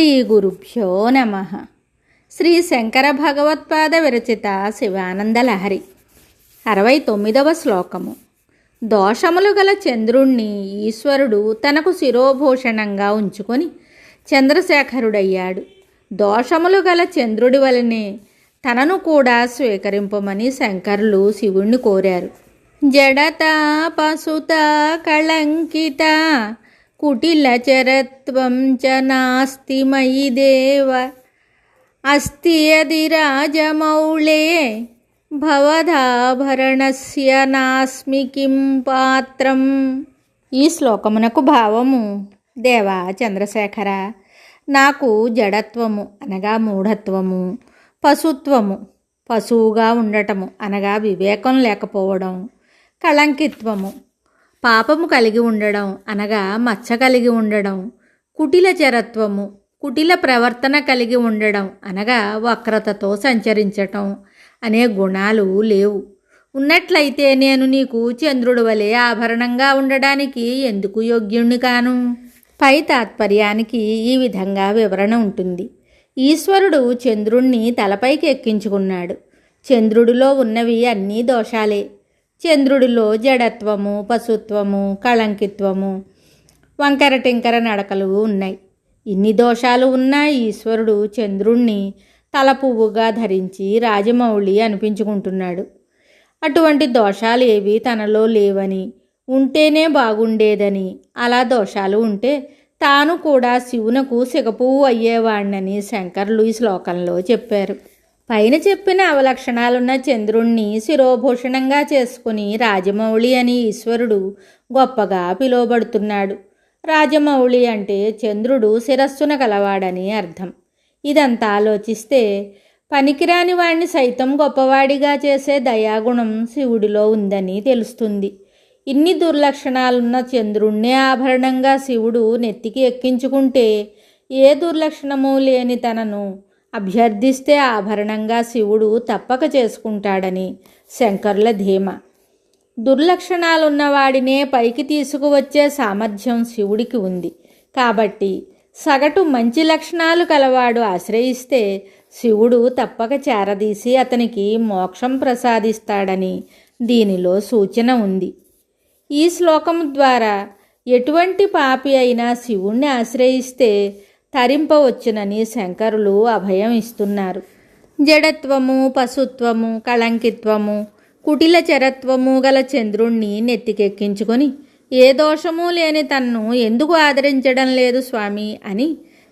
శ్రీ గురుభ్యో నమః. శ్రీ శంకర భగవత్పాద విరచిత శివానందలహరి 69వ శ్లోకము. దోషములు గల చంద్రుణ్ణి ఈశ్వరుడు తనకు శిరోభూషణంగా ఉంచుకొని చంద్రశేఖరుడయ్యాడు. దోషములు గల చంద్రుడి వలనే తనను కూడా స్వీకరింపమని శంకరులు శివుణ్ణి కోరారు. జడత పసుత కళంకిత కుటిలచరత్వం చ నాస్తి మయి దేవ అస్తి యది రాజమౌళే భవదాభరణస్య నాస్మి కిం పాత్రం. ఈ శ్లోకమునకు భావము: దేవా చంద్రశేఖర, నాకు జడత్వము అనగా మూఢత్వము, పశుత్వము పశువుగా ఉండటము అనగా వివేకం లేకపోవడం, కళంకిత్వము పాపము కలిగి ఉండడం అనగా మచ్చ కలిగి ఉండడం, కుటిల చరత్వము కుటిల ప్రవర్తన కలిగి ఉండడం అనగా వక్రతతో సంచరించటం అనే గుణాలు లేవు. ఉన్నట్లయితే నేను నీకు చంద్రుడి వలె ఆభరణంగా ఉండడానికి ఎందుకు యోగ్యుణ్ణి కాను? పై తాత్పర్యానికి ఈ విధంగా వివరణ ఉంటుంది. ఈశ్వరుడు చంద్రుణ్ణి తలపైకి ఎక్కించుకున్నాడు. చంద్రుడిలో ఉన్నవి అన్నీ దోషాలే. చంద్రుడిలో జడత్వము, పశుత్వము, కళంకిత్వము, వంకర టింకర నడకలు ఉన్నాయి. ఇన్ని దోషాలు ఉన్న ఈశ్వరుడు చంద్రుణ్ణి తలపువ్వుగా ధరించి రాజమౌళి అనిపించుకుంటున్నాడు. అటువంటి దోషాలు ఏవి తనలో లేవని, ఉంటేనే బాగుండేదని, అలా దోషాలు ఉంటే తాను కూడా శివునకు సిగపువ్వు అయ్యేవాణ్ణని శంకరులు ఈ శ్లోకంలో చెప్పారు. పైన చెప్పిన అవలక్షణాలున్న చంద్రుణ్ణి శిరోభూషణంగా చేసుకుని రాజమౌళి అని ఈశ్వరుడు గొప్పగా పిలువబడుతున్నాడు. రాజమౌళి అంటే చంద్రుడు శిరస్సున కలవాడని అర్థం. ఇదంతా ఆలోచిస్తే పనికిరాని వాణ్ణి సైతం గొప్పవాడిగా చేసే దయాగుణం శివుడిలో ఉందని తెలుస్తుంది. ఇన్ని దుర్లక్షణాలున్న చంద్రుణ్ణే ఆభరణంగా శివుడు నెత్తికి ఎక్కించుకుంటే ఏ దుర్లక్షణము లేని తనను అభ్యర్థిస్తే ఆభరణంగా శివుడు తప్పక చేసుకుంటాడని శంకరుల ధీమ. దుర్లక్షణాలున్నవాడినే పైకి తీసుకువచ్చే సామర్థ్యం శివుడికి ఉంది. కాబట్టి సగటు మంచి లక్షణాలు కలవాడు ఆశ్రయిస్తే శివుడు తప్పక చేరదీసి అతనికి మోక్షం ప్రసాదిస్తాడని దీనిలో సూచన ఉంది. ఈ శ్లోకం ద్వారా ఎటువంటి పాపి అయినా శివుణ్ణి ఆశ్రయిస్తే తరింపవచ్చునని శంకరులు అభయం ఇస్తున్నారు. జడత్వము, పశుత్వము, కళంకిత్వము, కుటిల చరత్వము గల చంద్రుణ్ణి నెత్తికెక్కించుకొని ఏ దోషము లేని తన్ను ఎందుకు ఆదరించడం లేదు స్వామి అని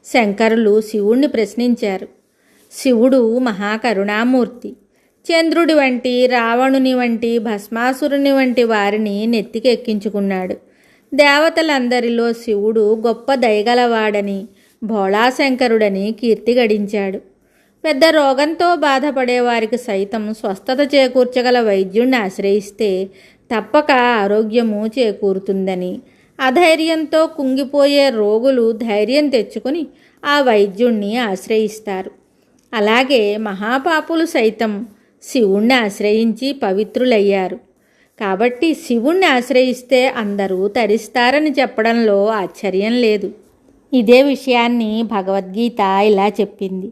శంకరులు శివుణ్ణి ప్రశ్నించారు. శివుడు మహాకరుణామూర్తి. చంద్రుడి వంటి, రావణుని వంటి, భస్మాసురుని వంటి వారిని నెత్తికెక్కించుకున్నాడు. దేవతలందరిలో శివుడు గొప్ప దయగలవాడని, భోళాశంకరుడని కీర్తి గడించాడు. పెద్ద రోగంతో బాధపడేవారికి సైతం స్వస్థత చేకూర్చగల వైద్యుణ్ణి ఆశ్రయిస్తే తప్పక ఆరోగ్యము చేకూరుతుందని, అధైర్యంతో కుంగిపోయే రోగులు ధైర్యం తెచ్చుకొని ఆ వైద్యుణ్ణి ఆశ్రయిస్తారు. అలాగే మహాపాపులు సైతం శివుణ్ణి ఆశ్రయించి పవిత్రులయ్యారు. కాబట్టి శివుణ్ణి ఆశ్రయిస్తే అందరూ తరిస్తారని చెప్పడంలో ఆశ్చర్యం లేదు. ఇదే విషయాన్ని భగవద్గీత ఇలా చెప్పింది: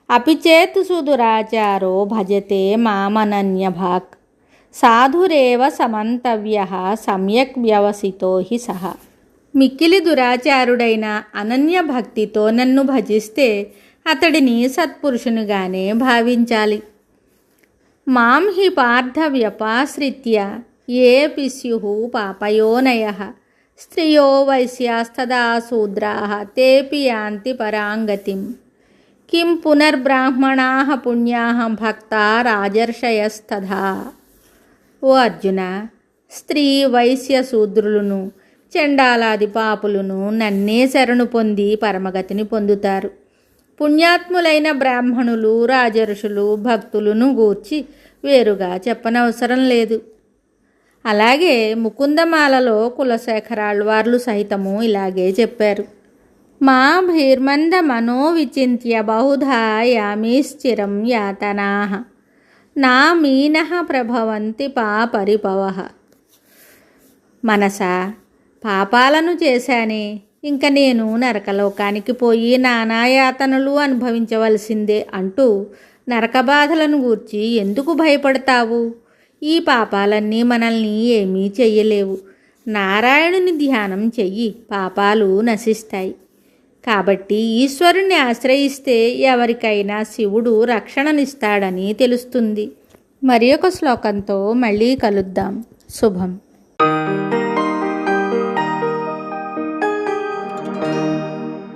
అపిచేతు సుదురాచారో భజతే మామనన్యభాక్ సాధురేవ సమంతవ్యః సమ్యక్ వ్యవసితో హి సహ. మిక్కిలి దురాచారుడైన అనన్య భక్తితో నన్ను భజిస్తే అతడిని సత్పురుషునిగానే భావించాలి. మాం హి పార్థ వ్యపాశ్రిత్య ఏపి స్యుః పాపయోనయః స్త్రియో వైశ్యాస్తదా శూద్రాః తేపి యాంతి పరాంగతిం కిం పునర్బ్రాహ్మణాః పుణ్యాః భక్తా రాజర్షయస్తథా. ఓ అర్జున, స్త్రీ, వైశ్య, శూద్రులను, చండాలాది పాపులను నన్నే శరణు పొంది పరమగతిని పొందుతారు. పుణ్యాత్ములైన బ్రాహ్మణులు, రాజర్షులు, భక్తులను గూర్చి వేరుగా చెప్పనవసరం లేదు. అలాగే ముకుందమాలలో కులశేఖరాళ్వార్లు సహితము ఇలాగే చెప్పారు: మా భీర్మంద మనోవిచింత్య బహుధా యామిశ్చిరం యాతనాః నా మీనః ప్రభవంతి పాపరిపవః. మనసా, పాపాలను చేశానే, ఇంక నేను నరకలోకానికి పోయి నానాయాతనలు అనుభవించవలసిందే అంటూ నరకబాధలను గూర్చి ఎందుకు భయపడతావు? ఈ పాపాలన్నీ మనల్ని ఏమీ చెయ్యలేవు. నారాయణుని ధ్యానం చెయ్యి, పాపాలు నశిస్తాయి. కాబట్టి ఈశ్వరుణ్ణి ఆశ్రయిస్తే ఎవరికైనా శివుడు రక్షణనిస్తాడని తెలుస్తుంది. మరి ఒక శ్లోకంతో మళ్ళీ కలుద్దాం. శుభం.